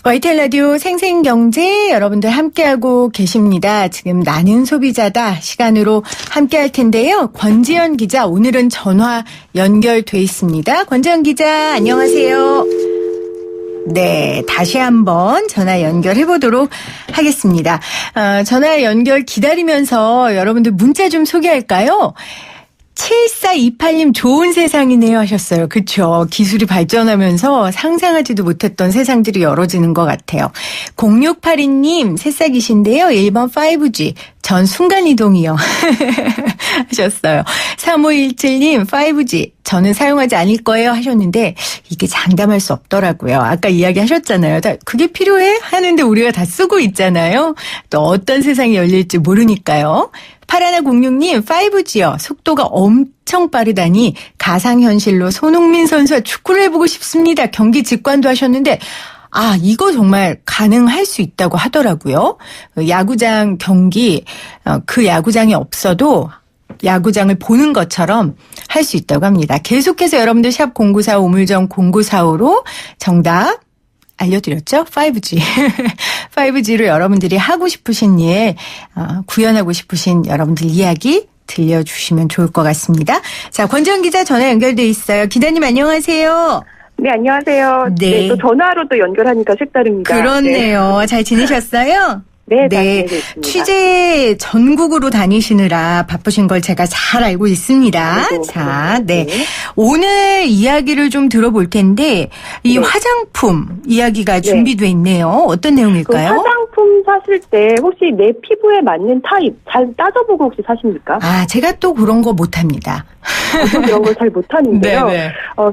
YTN 라디오 생생경제 여러분들 함께하고 계십니다. 지금 나는 소비자다 시간으로 함께할 텐데요. 권지연 기자 오늘은 전화 연결돼 있습니다. 권지연 기자 안녕하세요. 네, 다시 한번 전화 연결해 보도록 하겠습니다. 전화 연결 기다리면서 여러분들 문자 좀 소개할까요? 7428님 좋은 세상이네요 하셨어요. 그렇죠. 기술이 발전하면서 상상하지도 못했던 세상들이 열어지는 것 같아요. 0682님 새싹이신데요. 1번 5G 전 순간이동이요 하셨어요. 3517님 5G 저는 사용하지 않을 거예요 하셨는데 이게 장담할 수 없더라고요. 아까 이야기하셨잖아요. 그게 필요해? 하는데 우리가 다 쓰고 있잖아요. 또 어떤 세상이 열릴지 모르니까요. 8106님 5G요. 속도가 엄청 빠르다니 가상현실로 손흥민 선수와 축구를 해보고 싶습니다. 경기 직관도 하셨는데 이거 정말 가능할 수 있다고 하더라고요. 야구장 경기 그 야구장이 없어도 야구장을 보는 것처럼 할 수 있다고 합니다. 계속해서 여러분들 샵 0945 우물정 0945로 정답 알려드렸죠? 5G. 5G로 여러분들이 하고 싶으신 일, 구현하고 싶으신 여러분들 이야기 들려주시면 좋을 것 같습니다. 자, 권지연 기자 전화 연결돼 있어요. 기자님 안녕하세요. 네, 안녕하세요. 네. 또 전화로 또 연결하니까 색다릅니다. 그렇네요. 네. 잘 지내셨어요? 네. 취재 전국으로 다니시느라 바쁘신 걸 제가 잘 알고 있습니다. 아이고, 자, 네. 오늘 이야기를 좀 들어볼 텐데 이 화장품 이야기가 준비돼 있네요. 어떤 내용일까요? 그 화장품 사실 때 혹시 내 피부에 맞는 타입 잘 따져보고 혹시 사십니까? 제가 또 그런 거 못합니다. 저도 그런 걸 잘 못하는데요.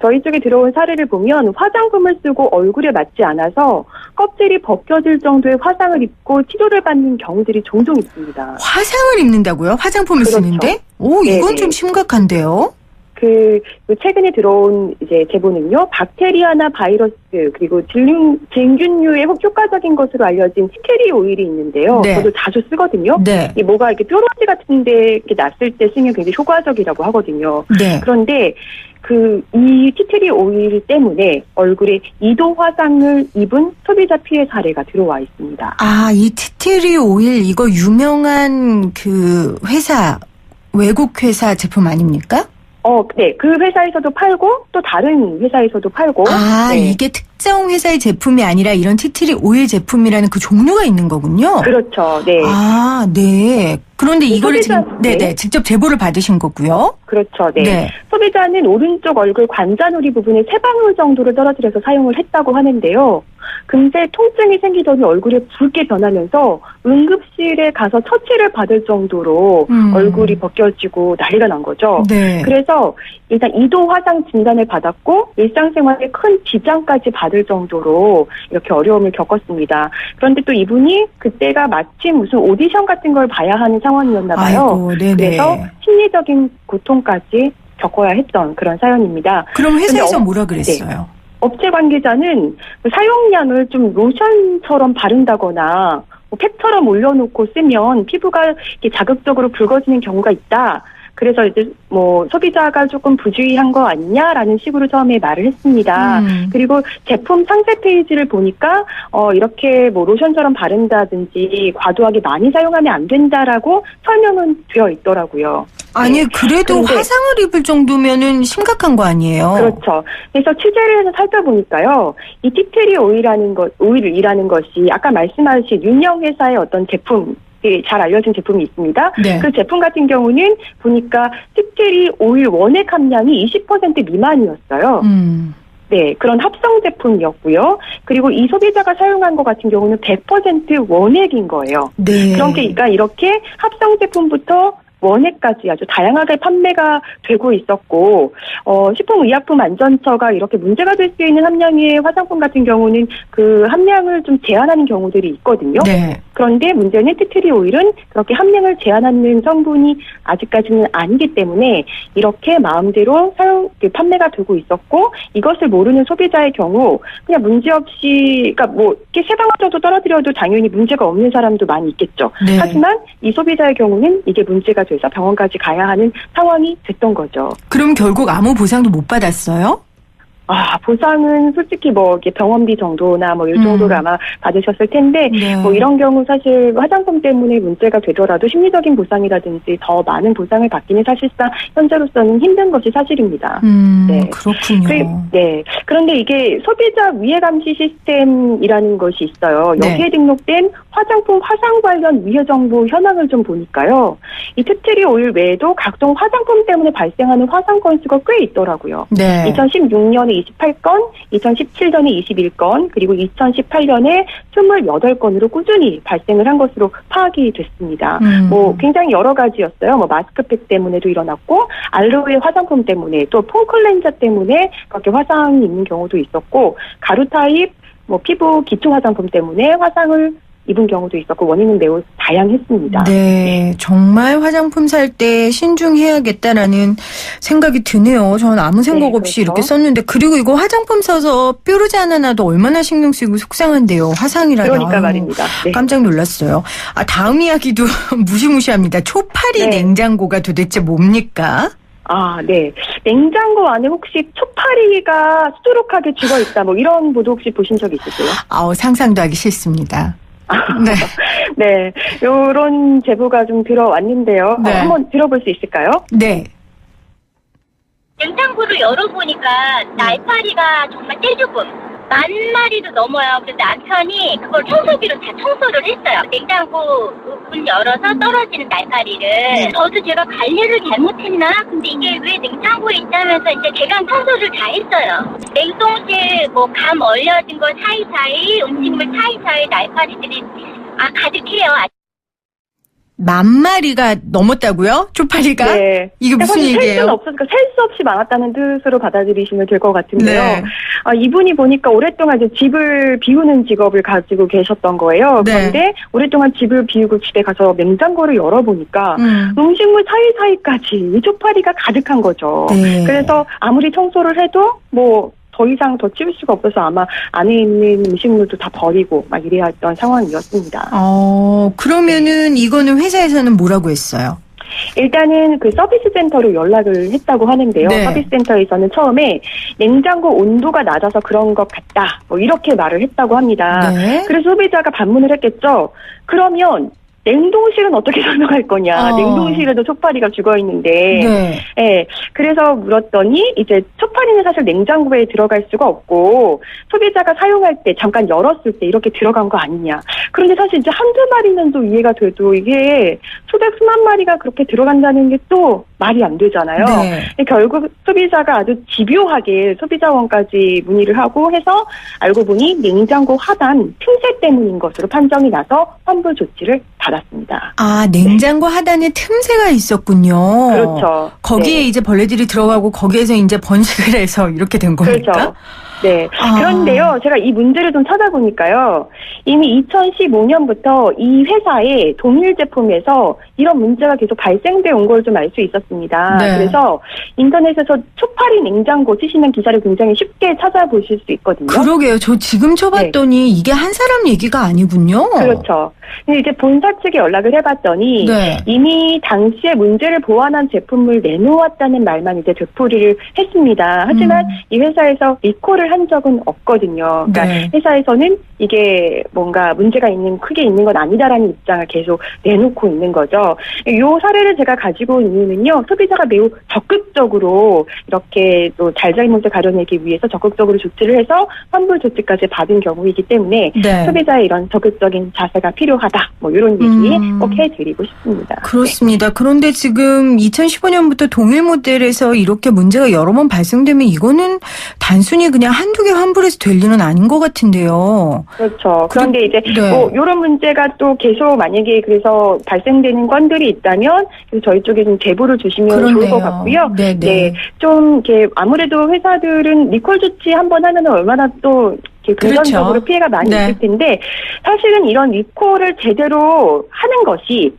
저희 쪽에 들어온 사례를 보면 화장품을 쓰고 얼굴에 맞지 않아서 껍질이 벗겨질 정도의 화상을 입고 치료를 받는 경우들이 종종 있습니다. 화상을 입는다고요? 화장품을 쓰는데? 이건 좀 심각한데요. 최근에 들어온 제보는요, 박테리아나 바이러스, 그리고 진균류에 효과적인 것으로 알려진 티테리 오일이 있는데요. 네. 저도 자주 쓰거든요. 네. 뭐가 이렇게 뾰루지 같은데 이렇게 났을 때 쓰면 굉장히 효과적이라고 하거든요. 네. 그런데 이 티테리 오일 때문에 얼굴에 2도 화상을 입은 소비자 피해 사례가 들어와 있습니다. 이 티테리 오일 이거 유명한 회사, 외국 회사 제품 아닙니까? 네. 그 회사에서도 팔고 또 다른 회사에서도 팔고. 네. 이게 특정 회사의 제품이 아니라 이런 티트리 오일 제품이라는 그 종류가 있는 거군요. 그렇죠. 네. 네. 그런데 이거를 직접 제보를 받으신 거고요. 그렇죠. 네. 네. 소비자는 오른쪽 얼굴 관자놀이 부분에 3방울 정도를 떨어뜨려서 사용을 했다고 하는데요. 금세 통증이 생기더니 얼굴이 붉게 변하면서 응급실에 가서 처치를 받을 정도로 얼굴이 벗겨지고 난리가 난 거죠. 네. 그래서 일단 2도 화상 진단을 받았고 일상생활에 큰 지장까지 받을 정도로 이렇게 어려움을 겪었습니다. 그런데 또 이분이 그때가 마침 무슨 오디션 같은 걸 봐야 하는 상황이었나 봐요. 그래서 심리적인 고통까지 겪어야 했던 그런 사연입니다. 그럼 회사에서 뭐라 그랬어요? 네. 업체 관계자는 사용량을 좀 로션처럼 바른다거나 팩처럼 올려놓고 쓰면 피부가 이렇게 자극적으로 붉어지는 경우가 있다. 그래서 소비자가 조금 부주의한 거 아니냐라는 식으로 처음에 말을 했습니다. 그리고 제품 상세 페이지를 보니까 이렇게 로션처럼 바른다든지 과도하게 많이 사용하면 안 된다라고 설명은 되어 있더라고요. 그래도 화상을 입을 정도면은 심각한 거 아니에요? 그렇죠. 그래서 취재를 해서 살펴보니까요, 이 티테리 오일이라는 것이 아까 말씀하신 유명 회사의 어떤 제품, 잘 알려진 제품이 있습니다. 네. 그 제품 같은 경우는 보니까 티테리 오일 원액 함량이 20% 미만이었어요. 네, 그런 합성 제품이었고요. 그리고 이 소비자가 사용한 것 같은 경우는 100% 원액인 거예요. 네. 그러니까 이렇게 합성 제품부터 원액까지 아주 다양하게 판매가 되고 있었고, 식품의약품안전처가 이렇게 문제가 될 수 있는 함량의 화장품 같은 경우는 그 함량을 좀 제한하는 경우들이 있거든요. 네. 그런데 문제는 티트리 오일은 그렇게 함량을 제한하는 성분이 아직까지는 아니기 때문에 이렇게 마음대로 판매가 되고 있었고, 이것을 모르는 소비자의 경우 그냥 문제없이, 이렇게 3방울 정도 떨어뜨려도 당연히 문제가 없는 사람도 많이 있겠죠. 네. 하지만 이 소비자의 경우는 이게 문제가 돼서 병원까지 가야 하는 상황이 됐던 거죠. 그럼 결국 아무 보상도 못 받았어요? 보상은 솔직히 뭐 이렇게 병원비 정도나 뭐 이 정도를 아마 받으셨을 텐데 네. 뭐 이런 경우 사실 화장품 때문에 문제가 되더라도 심리적인 보상이라든지 더 많은 보상을 받기는 사실상 현재로서는 힘든 것이 사실입니다. 네. 그렇군요. 네. 그런데 이게 소비자 위해 감시 시스템이라는 것이 있어요. 여기에 네. 등록된 화장품 화상 관련 위해 정보 현황을 좀 보니까요. 이 트트리 오일 외에도 각종 화장품 때문에 발생하는 화상 건수가 꽤 있더라고요. 네. 2016년에 28건, 2017년에 21건, 그리고 2018년에 28건으로 꾸준히 발생을 한 것으로 파악이 됐습니다. 뭐 굉장히 여러 가지였어요. 뭐 마스크팩 때문에도 일어났고, 알로에 화장품 때문에, 또 폼클렌저 때문에 그렇게 화상이 있는 경우도 있었고, 가루 타입, 뭐 피부 기초 화장품 때문에 화상을 입은 경우도 있었고 원인은 매우 다양했습니다. 네, 정말 화장품 살 때 신중해야겠다라는 생각이 드네요. 저는 아무 생각 네, 없이 그렇죠. 이렇게 썼는데 그리고 이거 화장품 써서 뾰루지 하나 나도 얼마나 신경 쓰이고 속상한데요. 화상이라니. 그러니까 아유, 말입니다. 네. 깜짝 놀랐어요. 다음 이야기도 무시무시합니다. 초파리 네. 냉장고가 도대체 뭡니까? 네. 냉장고 안에 혹시 초파리가 수두룩하게 죽어있다 뭐 이런 보도 혹시 보신 적 있으세요? 상상도 하기 싫습니다. 네. 네. 요런 제보가 좀 들어왔는데요. 네. 한번 들어볼 수 있을까요? 네. 냉장고를 열어보니까 날파리가 정말 떼죽음 10,000마리도 넘어요. 그래서 남편이 그걸 청소기로 다 청소를 했어요. 냉장고 문 열어서 떨어지는 날파리를. 저도 제가 관리를 잘못했나? 근데 이게 왜 냉장고에 있다면서 이제 개강 청소를 다 했어요. 냉동실 뭐 감 얼려진 거 사이사이, 음식물 사이사이 날파리들이 가득해요. 10,000마리가 넘었다고요? 초파리가? 네. 이게 무슨 사실 셀 얘기예요? 수는 없으니까 셀 수 없이 많았다는 뜻으로 받아들이시면 될 것 같은데요. 네. 이분이 보니까 오랫동안 이제 집을 비우는 직업을 가지고 계셨던 거예요. 네. 그런데 오랫동안 집을 비우고 집에 가서 냉장고를 열어보니까 음식물 사이사이까지 이 초파리가 가득한 거죠. 네. 그래서 아무리 청소를 해도 뭐 더 이상 더 치울 수가 없어서 아마 안에 있는 음식물도 다 버리고 막 이래야 했던 상황이었습니다. 그러면은 이거는 회사에서는 뭐라고 했어요? 일단은 그 서비스 센터로 연락을 했다고 하는데요. 네. 서비스 센터에서는 처음에 냉장고 온도가 낮아서 그런 것 같다. 뭐 이렇게 말을 했다고 합니다. 네. 그래서 소비자가 반문을 했겠죠. 그러면 냉동실은 어떻게 설명할 거냐. 냉동실에도 초파리가 죽어있는데. 네. 네. 그래서 물었더니 이제 초파리는 사실 냉장고에 들어갈 수가 없고 소비자가 사용할 때 잠깐 열었을 때 이렇게 들어간 거 아니냐. 그런데 사실 이제 한두 마리는 또 이해가 돼도 이게 수백 수만 마리가 그렇게 들어간다는 게 또 말이 안 되잖아요. 네. 결국 소비자가 아주 집요하게 소비자원까지 문의를 하고 해서 알고 보니 냉장고 하단 틈새 때문인 것으로 판정이 나서 환불 조치를 받았습니다. 냉장고 하단에 틈새가 있었군요. 그렇죠. 거기에 네. 이제 벌레들이 들어가고 거기에서 이제 번식을 해서 이렇게 된 겁니까? 그렇죠. 네. 그런데요, 제가 이 문제를 좀 찾아보니까요, 이미 2015년부터 이 회사의 동일 제품에서 이런 문제가 계속 발생돼 온 걸 좀 알 수 있었습니다. 네. 그래서 인터넷에서 초파리 냉장고 치시면 기사를 굉장히 쉽게 찾아보실 수 있거든요. 그러게요. 저 지금 쳐봤더니 이게 한 사람 얘기가 아니군요. 그렇죠. 근데 이제 본사 측에 연락을 해봤더니 네. 이미 당시에 문제를 보완한 제품을 내놓았다는 말만 이제 되풀이를 했습니다. 하지만 이 회사에서 리콜을 한 적은 없거든요. 그러니까 네. 회사에서는 이게 뭔가 문제가 크게 있는 건 아니다라는 입장을 계속 내놓고 있는 거죠. 이 사례를 제가 가지고 있는 이유는요, 소비자가 매우 적극적으로 이렇게 또 잘잘못을 가려내기 위해서 적극적으로 조치를 해서 환불 조치까지 받은 경우이기 때문에 네. 소비자의 이런 적극적인 자세가 필요하다. 뭐 이런 얘기 꼭 해드리고 싶습니다. 그렇습니다. 그런데 지금 2015년부터 동일 모델에서 이렇게 문제가 여러 번 발생되면 이거는 단순히 그냥 한두 개 환불해서 될 일은 아닌 것 같은데요. 그렇죠. 그런데 이제 네. 뭐 이런 문제가 또 계속 만약에 그래서 발생되는 건들이 있다면 저희 쪽에 좀 제보를 주시면 좋을 것 같고요. 네네. 네, 좀 이렇게 아무래도 회사들은 리콜 조치 한번 하면 얼마나 또 금전적으로 그렇죠. 피해가 많이 네. 있을 텐데 사실은 이런 리콜을 제대로 하는 것이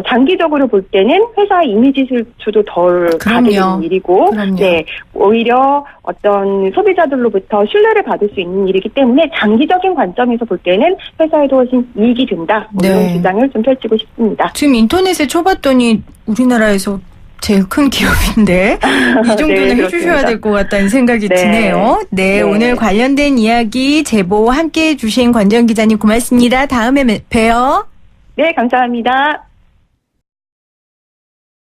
장기적으로 볼 때는 회사 이미지 실추도 덜 가게 되는 일이고, 그럼요. 네, 오히려 어떤 소비자들로부터 신뢰를 받을 수 있는 일이기 때문에 장기적인 관점에서 볼 때는 회사에도 훨씬 이익이 된다. 뭐 네. 이런 주장을 좀 펼치고 싶습니다. 지금 인터넷에 쳐봤더니 우리나라에서 제일 큰 기업인데 이 정도는 네, 해주셔야 그렇습니다. 될 것 같다는 생각이 네. 드네요. 네, 네. 오늘 관련된 이야기 제보 함께해 주신 권지연 기자님 고맙습니다. 다음에 봬요. 네, 감사합니다.